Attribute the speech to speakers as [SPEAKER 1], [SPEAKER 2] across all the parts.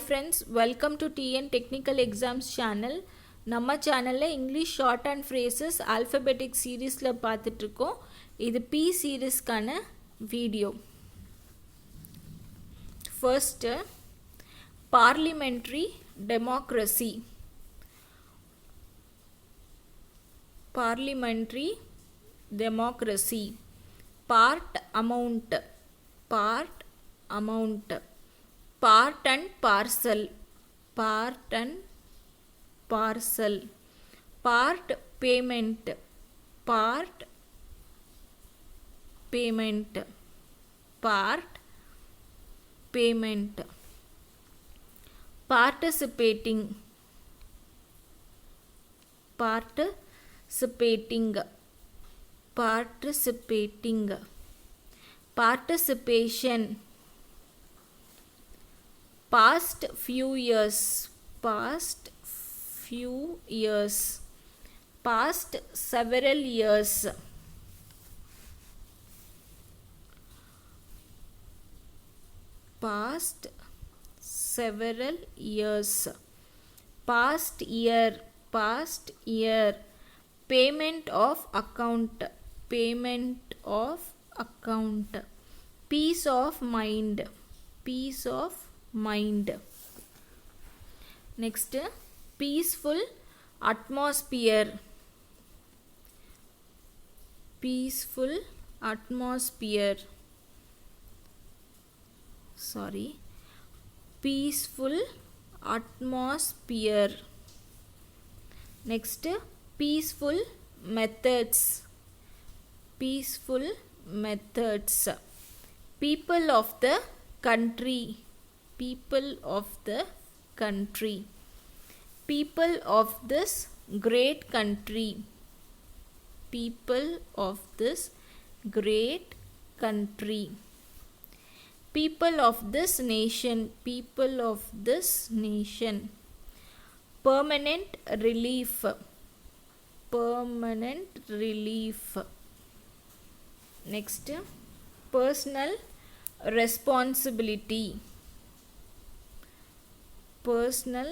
[SPEAKER 1] friends, welcome to TN Technical Exams channel. நம்ம சேனல்ல English short and phrases alphabetic சீரீஸில் பார்த்துட்ருக்கோம். இது பி சீரீஸ்க்கான video. First parliamentary democracy. Parliamentary democracy. Part amount. Part amount. Part and parcel. Part and parcel. Part payment. Part payment. Part payment. Participating. Participating. Participating. Participation. Past few years. Past few years. Past several years. Past several years. Past year. Past year. Payment of account. Payment of account. Peace of mind. Peace of mind. Next, peaceful atmosphere. Peaceful atmosphere. Peaceful atmosphere. Next, peaceful methods. Peaceful methods. People of the country. People of the country. People of this great country. People of this great country. People of this nation. People of this nation. Permanent relief. Permanent relief. Next, personal responsibility. Personal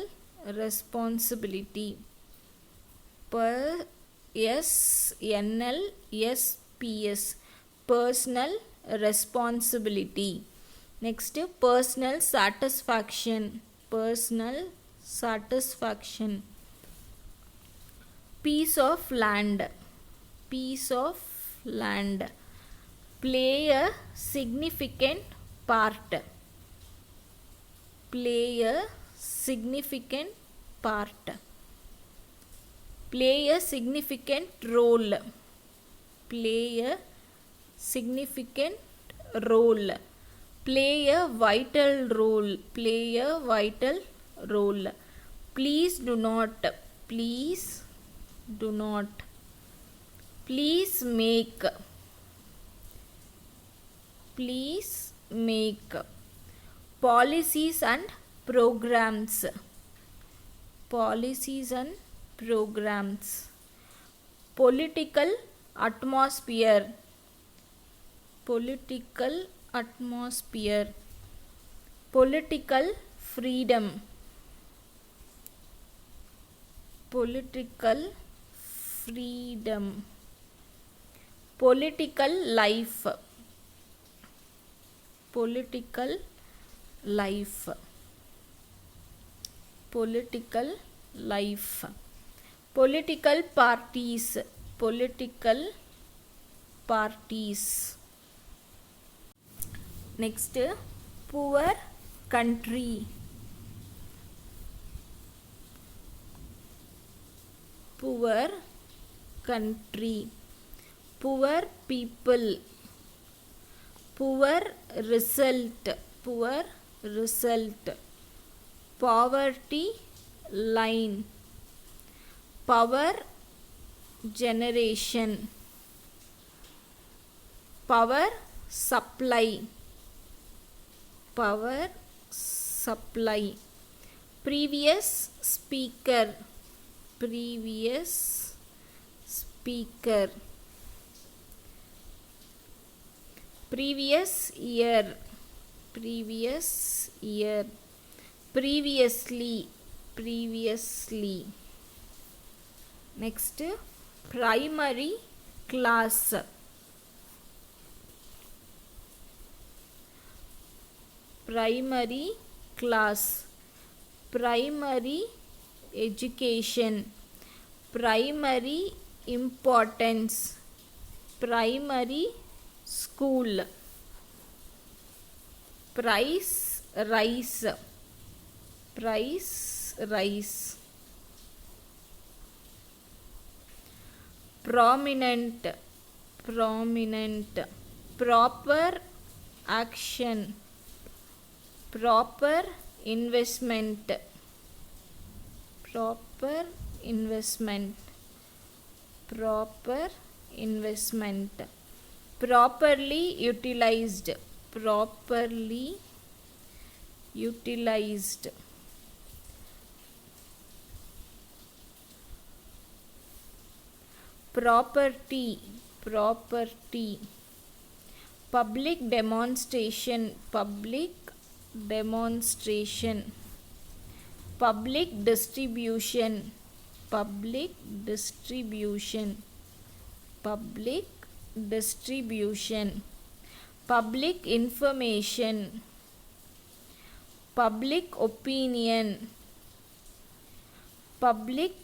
[SPEAKER 1] responsibility. PSNLSPS. Personal responsibility. Next, personal satisfaction. Personal satisfaction. Piece of land. Piece of land. Play a significant part. Play a significant part. Play a significant role. Play a significant role. Play a vital role. Play a vital role. Please do not. Please do not. Please make. Please make. Policies and programs. Policies and programs. Political atmosphere. Political atmosphere. Political freedom. Political freedom. Political life. Political life. Political life. Political parties. Political parties. Next, poor country. Poor country. Poor people. Poor result. Poor result. Poverty line. Power generation. Power supply. Power supply. Previous speaker. Previous speaker. Previous year. Previous year. previously. Next, primary class. Primary class. Primary education. Primary importance. Primary school. Price rise. Price rise. Prominent. Proper action. Proper investment. Proper investment. Properly utilized. Property. Public demonstration. Public distribution. Public information. Public opinion. Public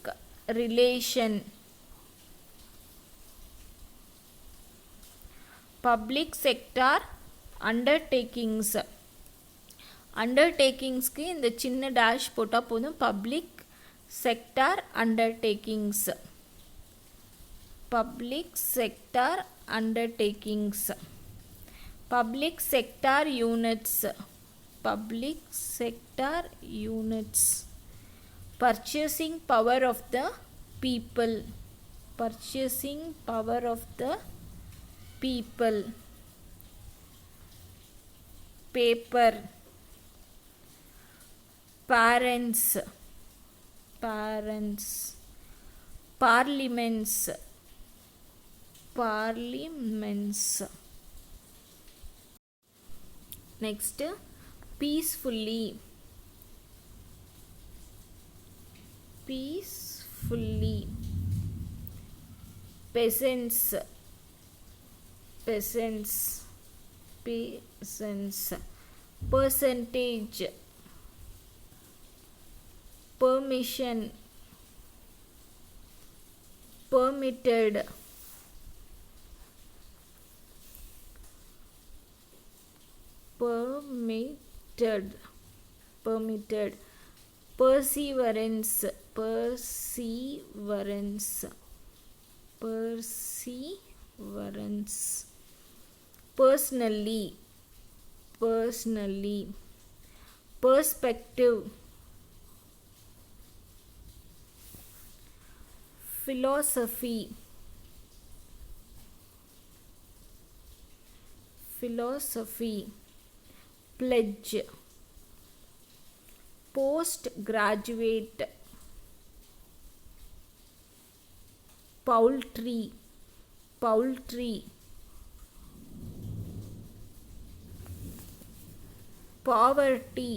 [SPEAKER 1] relation. Public sector undertakings. அண்டர்டேக்கிங்ஸ்க்கு இந்த சின்ன dash போட்டால் போதும். Public sector undertakings. Public sector units. Purchasing power of the people. Paper. Parents. Parliaments. Next, peacefully. Peasants. Percentage. Permission. Permitted. Perseverance. Personally. Perspective. Philosophy. Pledge. Postgraduate. Poultry. Poverty.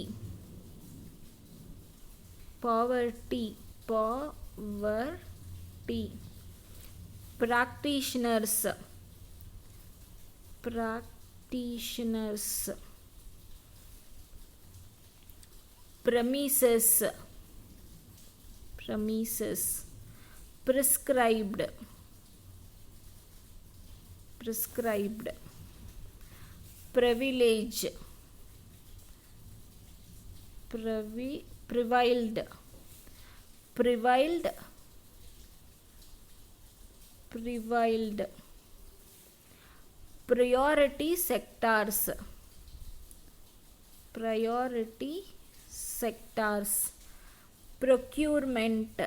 [SPEAKER 1] Practitioners. Premises. Prescribed. Privilege. Prevailed. Priority sectors. Procurement.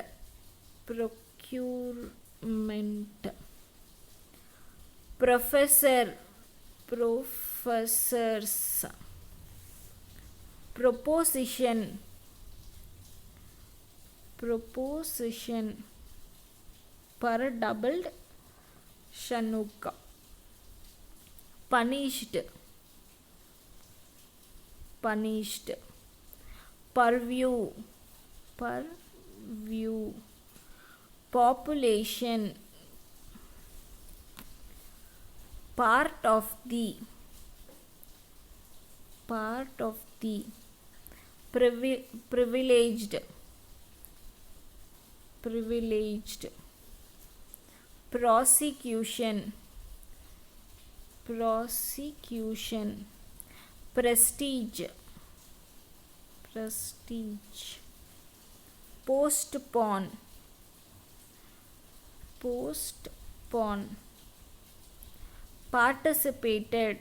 [SPEAKER 1] Professors. Proposition. Per doubled Shanuka. Punished. purview, population, part of the, privileged, prosecution, prestige, postpone, participated,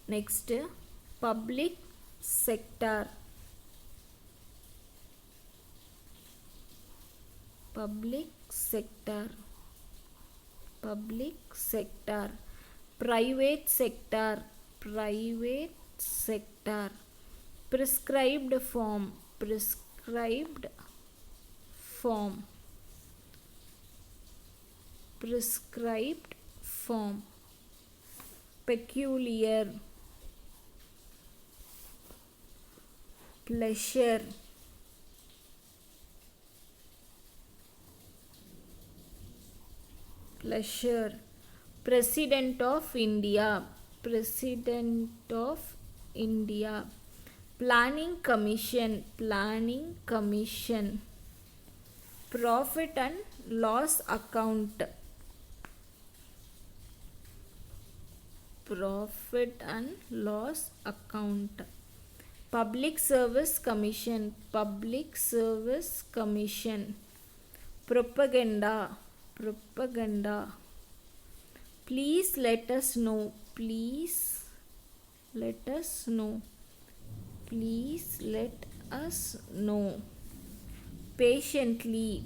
[SPEAKER 1] next public sector, private sector, prescribed form, peculiar, pleasure, President of India, planning commission, profit and loss account, public service commission, propaganda, please let us know, patiently,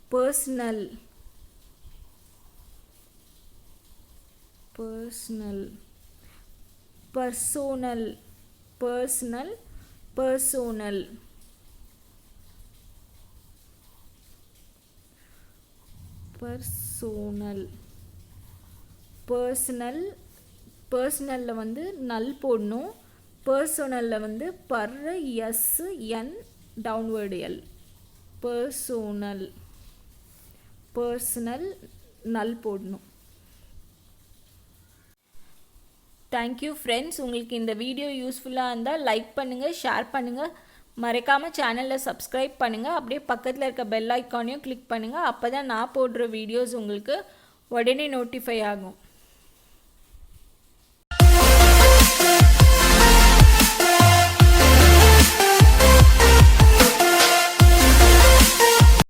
[SPEAKER 1] personal, personal, personal வந்து null போடணும், personal வந்து per s n downward l, personal null போடணும். Thank you friends. உங்களுக்கு இந்த video யூஸ்ஃபுல்லாக இருந்தால் like பண்ணுங்கள், share பண்ணுங்கள், மறக்காமல் சேனலில் சப்ஸ்கிரைப் பண்ணுங்கள். அப்படியே பக்கத்தில் இருக்க பெல் ஐக்கானையும் கிளிக் பண்ணுங்கள். அப்போ தான் நான் போடுற வீடியோஸ் உங்களுக்கு உடனே நோட்டிஃபை ஆகும்.